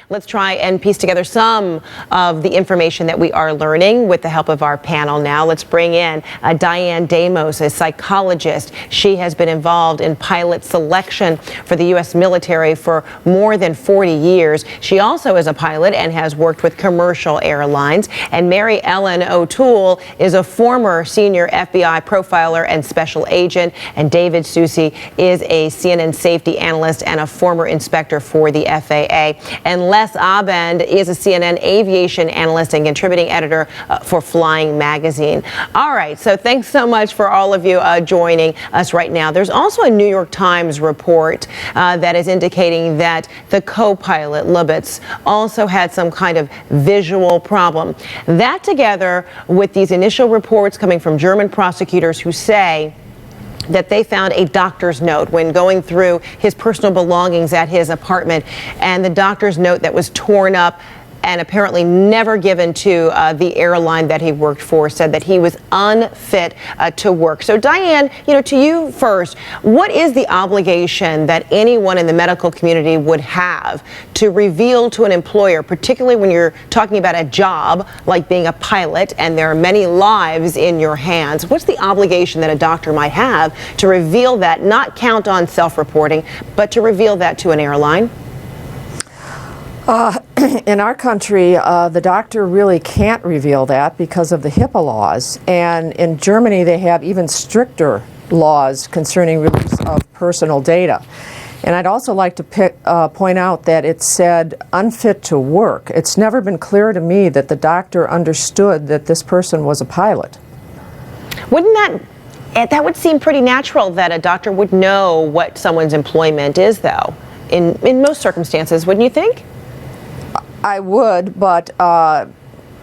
Let's try and piece together some of the information that we are learning with the help of our panel now. Let's bring in Diane Damos, a psychologist. She has been involved in pilot selection for the U.S. military for more than 40 years. She also is a pilot and has worked with commercial airlines. And Mary Ellen O'Toole is a former senior FBI profiler and special agent. And David Susi is a CNN safety analyst and a former inspector for the FAA. And Les Abend is a CNN aviation analyst and contributing editor for Flying Magazine. All right, so thanks so much for all of you joining us right now. There's also a New York Times report that is indicating that the co-pilot, Lubitz, also had some kind of visual problem. That together with these initial reports coming from German prosecutors who say that they found a doctor's note when going through his personal belongings at his apartment, and the doctor's note that was torn up and apparently never given to the airline that he worked for, said that he was unfit to work. So Diane, to you first, what is the obligation that anyone in the medical community would have to reveal to an employer, particularly when you're talking about a job like being a pilot and there are many lives in your hands? What's the obligation that a doctor might have to reveal that, not count on self-reporting, but to reveal that to an airline? In our country, the doctor really can't reveal that because of the HIPAA laws. And in Germany, they have even stricter laws concerning release of personal data. And I'd also like to point out that it said unfit to work. It's never been clear to me that the doctor understood that this person was a pilot. Wouldn't that would seem pretty natural that a doctor would know what someone's employment is, though, in most circumstances, wouldn't you think? I would, but I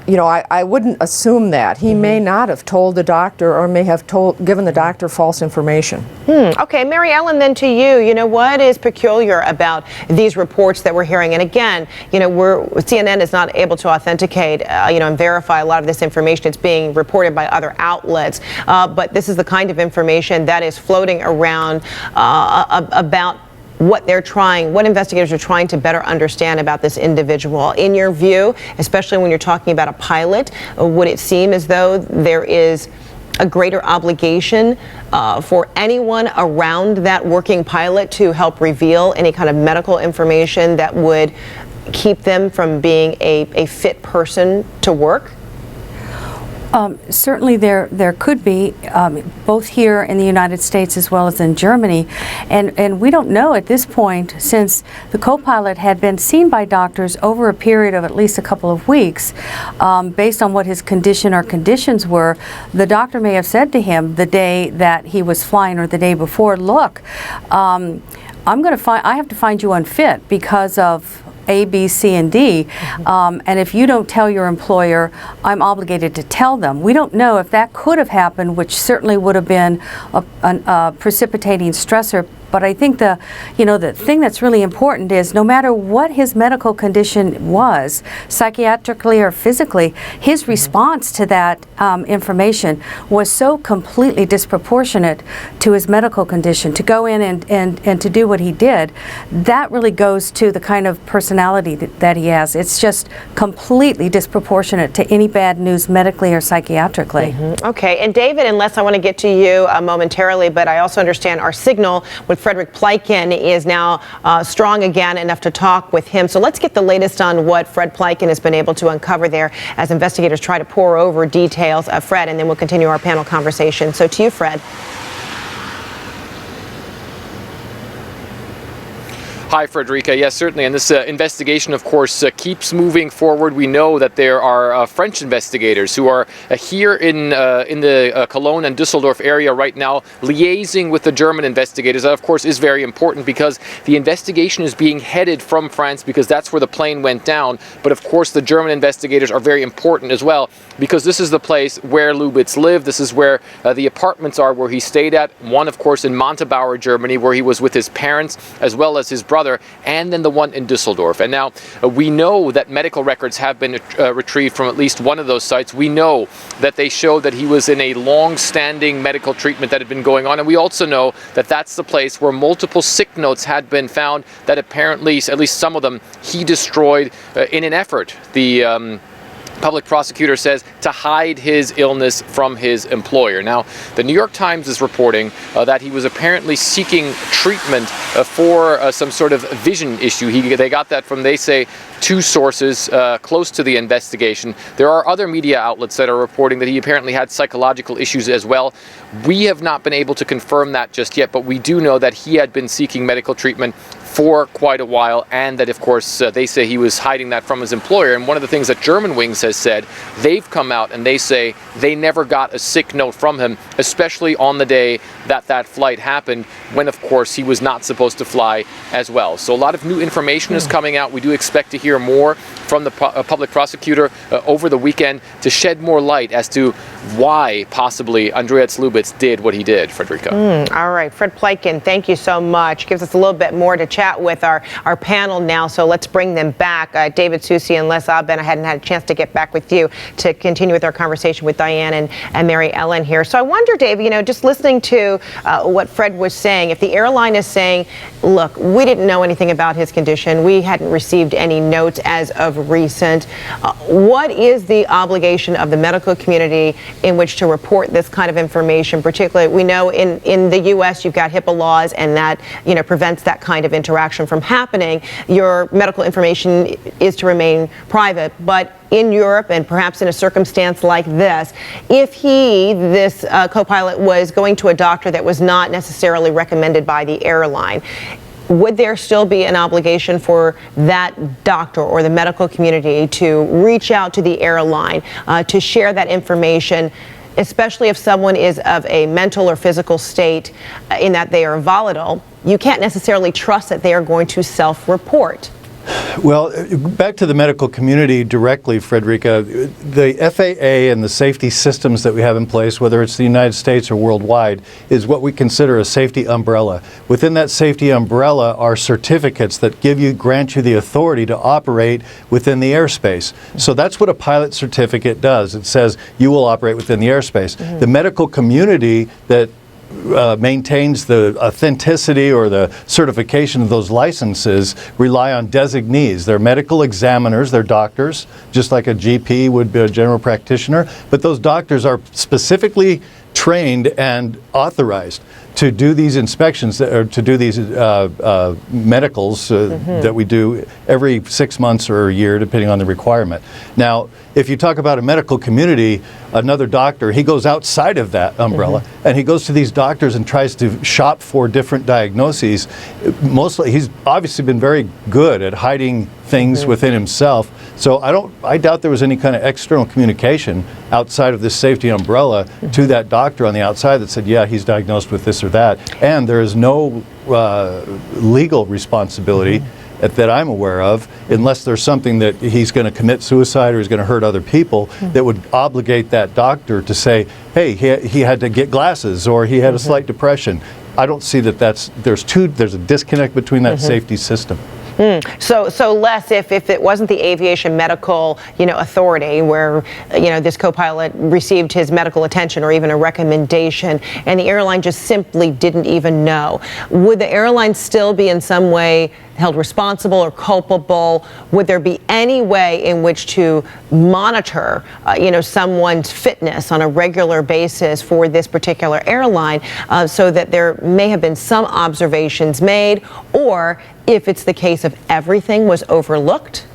wouldn't assume that. He may not have told the doctor or may have given the doctor false information. Okay, Mary Ellen, then to you, what is peculiar about these reports that we're hearing? And again, CNN is not able to authenticate, and verify a lot of this information. It's being reported by other outlets. But this is the kind of information that is floating around about what investigators are trying to better understand about this individual. In your view, especially when you're talking about a pilot, would it seem as though there is a greater obligation for anyone around that working pilot to help reveal any kind of medical information that would keep them from being a fit person to work? Certainly there could be, both here in the United States as well as in Germany. And we don't know at this point, since the co-pilot had been seen by doctors over a period of at least a couple of weeks, based on what his condition or conditions were. The doctor may have said to him the day that he was flying or the day before, look, I have to find you unfit because of A, B, C, and D, and if you don't tell your employer, I'm obligated to tell them. We don't know if that could have happened, which certainly would have been a precipitating stressor. But I think the thing that's really important is no matter what his medical condition was, psychiatrically or physically, his response to that information was so completely disproportionate to his medical condition. To go in and to do what he did, that really goes to the kind of personality that he has. It's just completely disproportionate to any bad news medically or psychiatrically. Okay, and David and Les, I want to get to you momentarily, but I also understand our signal with Frederick Pleiken is now strong again, enough to talk with him. So let's get the latest on what Fred Pleiken has been able to uncover there as investigators try to pour over details of Fred, and then we'll continue our panel conversation. So to you, Fred. Hi, Frederica. Yes, certainly. And this investigation, of course, keeps moving forward. We know that there are French investigators who are here in the Cologne and Düsseldorf area right now, liaising with the German investigators. That, of course, is very important because the investigation is being headed from France because that's where the plane went down. But, of course, the German investigators are very important as well because this is the place where Lubitz lived. This is where the apartments are where he stayed at. One, of course, in Montabaur, Germany, where he was with his parents as well as his brother. brother, and then the one in Düsseldorf. And now we know that medical records have been retrieved from at least one of those sites. We know that they show that he was in a long-standing medical treatment that had been going on, and we also know that that's the place where multiple sick notes had been found that apparently, at least some of them, he destroyed in an effort. The public prosecutor says to hide his illness from his employer. Now, the New York Times is reporting that he was apparently seeking treatment for some sort of vision issue. They got that from, they say, two sources close to the investigation. There are other media outlets that are reporting that he apparently had psychological issues as well. We have not been able to confirm that just yet, but we do know that he had been seeking medical treatment for quite a while, and that, of course, they say he was hiding that from his employer. And one of the things that Germanwings has said, they've come out and they say they never got a sick note from him, especially on the day that that flight happened, when, of course, he was not supposed to fly as well. So a lot of new information is coming out. We do expect to hear more from the public prosecutor over the weekend to shed more light as to why possibly Andreas Lubitz did what he did, Frederica. All right, Fred Pleitgen, thank you so much. Gives us a little bit more to chat with our panel now, so let's bring them back. David Susi and Les Abben, I hadn't had a chance to get back with you to continue with our conversation with Diane and Mary Ellen here. So I wonder, Dave, just listening to what Fred was saying, if the airline is saying, look, we didn't know anything about his condition, we hadn't received any notes as of recent, what is the obligation of the medical community in which to report this kind of information? Particularly, we know in the U.S. you've got HIPAA laws, and that prevents that kind of interaction from happening. Your medical information is to remain private, but in Europe, and perhaps in a circumstance like this, if this co-pilot was going to a doctor that was not necessarily recommended by the airline, would there still be an obligation for that doctor or the medical community to reach out to the airline to share that information, especially if someone is of a mental or physical state in that they are volatile? You can't necessarily trust that they are going to self-report. Well, back to the medical community directly, Frederica, the FAA and the safety systems that we have in place, whether it's the United States or worldwide, is what we consider a safety umbrella. Within that safety umbrella are certificates that grant you the authority to operate within the airspace. So that's what a pilot certificate does. It says you will operate within the airspace. Mm-hmm. The medical community that maintains the authenticity or the certification of those licenses rely on designees. They're medical examiners, they're doctors, just like a GP would be a general practitioner, but those doctors are specifically trained and authorized to do these inspections, or to do these medicals that we do every 6 months or a year, depending on the requirement. Now, if you talk about a medical community, another doctor, he goes outside of that umbrella, and he goes to these doctors and tries to shop for different diagnoses. Mostly, he's obviously been very good at hiding things within himself. So I doubt there was any kind of external communication outside of this safety umbrella to that doctor on the outside that said, yeah, he's diagnosed with this or that. And there is no legal responsibility that I'm aware of, unless there's something that he's going to commit suicide or he's going to hurt other people, that would obligate that doctor to say, hey, he had to get glasses, or he had a slight depression. I don't see that there's a disconnect between that safety system. So Les, if it wasn't the Aviation Medical, Authority, where, this co-pilot received his medical attention or even a recommendation, and the airline just simply didn't even know, would the airline still be in some way held responsible or culpable? Would there be any way in which to monitor, someone's fitness on a regular basis for this particular airline, so that there may have been some observations made, or if it's the case of everything was overlooked?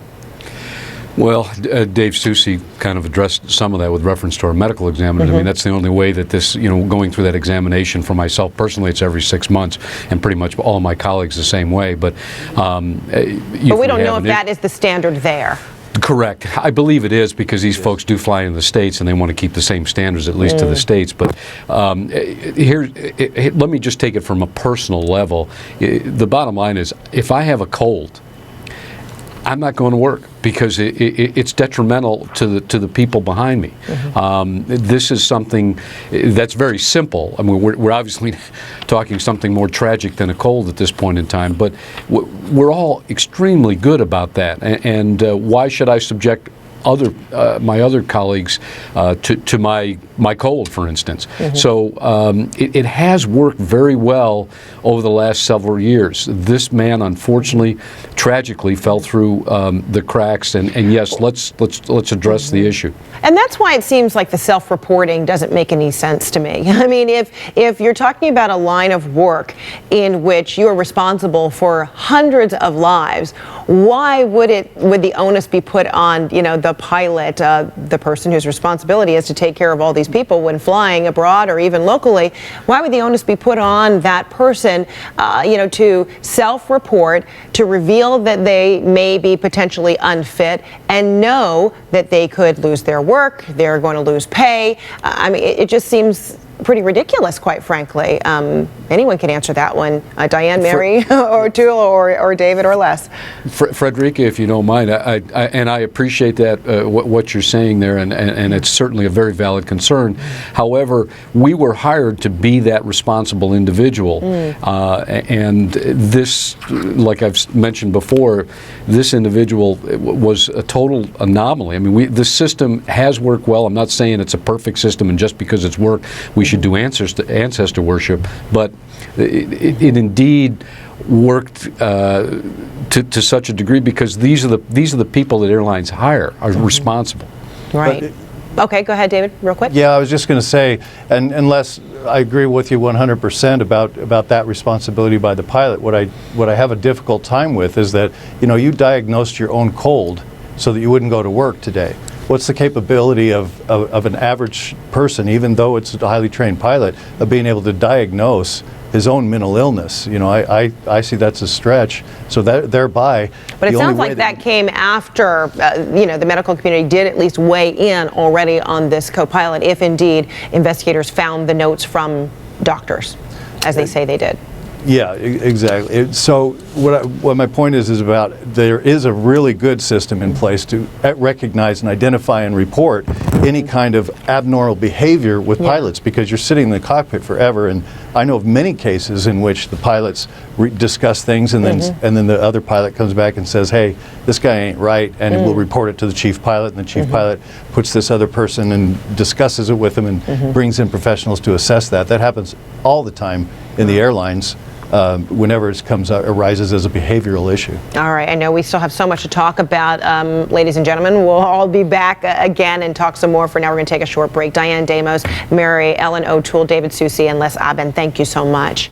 Well, Dave Susi kind of addressed some of that with reference to our medical examiners. I mean, that's the only way that this, going through that examination for myself personally, it's every 6 months, and pretty much all of my colleagues the same way. But we don't know if that is the standard there. Correct. I believe it is, because these folks do fly in the States and they want to keep the same standards, at least to the States. But let me just take it from a personal level. The bottom line is, if I have a cold, I'm not going to work because it's detrimental to the people behind me. This is something that's very simple. I mean, we're obviously talking something more tragic than a cold at this point in time, but we're all extremely good about that. And why should I subject my other colleagues to my cold, for instance? So it has worked very well over the last several years. This man, unfortunately, tragically fell through the cracks, and yes, let's address the issue. And that's why it seems like the self-reporting doesn't make any sense to me. I mean, if you're talking about a line of work in which you are responsible for hundreds of lives, why would the onus be put on, the pilot, the person whose responsibility is to take care of all these people when flying abroad or even locally? Why would the onus be put on that person, to self-report, to reveal that they may be potentially unfit, and know that they could lose their work, they're going to lose pay? I mean, it just seems pretty ridiculous, quite frankly. Anyone can answer that one. Diane, Mary, or Tul, or David, or Les. Frederica, if you don't mind, I appreciate that, what you're saying there, and it's certainly a very valid concern. However, we were hired to be that responsible individual, and this, like I've mentioned before, this individual was a total anomaly. I mean, this system has worked well. I'm not saying it's a perfect system, and just because it's worked, we should do ancestor worship, but it indeed worked to such a degree because these are the people that airlines hire are responsible. Right. Okay, go ahead, David, real quick. Yeah, I was just going to say, and unless I agree with you 100% about that responsibility by the pilot, what I have a difficult time with is that, you diagnosed your own cold so that you wouldn't go to work today. What's the capability of an average person, even though it's a highly trained pilot, of being able to diagnose his own mental illness? I see that's a stretch. So that thereby, but it sounds like that came after the medical community did at least weigh in already on this co-pilot, if indeed investigators found the notes from doctors, as they say they did. Yeah, exactly. So what my point is about there is a really good system in place to recognize and identify and report any kind of abnormal behavior with pilots, because you're sitting in the cockpit forever. And I know of many cases in which the pilots discuss things, and then the other pilot comes back and says, "Hey, this guy ain't right," and we'll report it to the chief pilot, and the chief pilot puts this other person and discusses it with them and brings in professionals to assess that. That happens all the time in the airlines. Whenever it arises as a behavioral issue. All right, I know we still have so much to talk about, ladies and gentlemen. We'll all be back again and talk some more. For now, we're going to take a short break. Diane Damos, Mary Ellen O'Toole, David Susi, and Les Aben, thank you so much.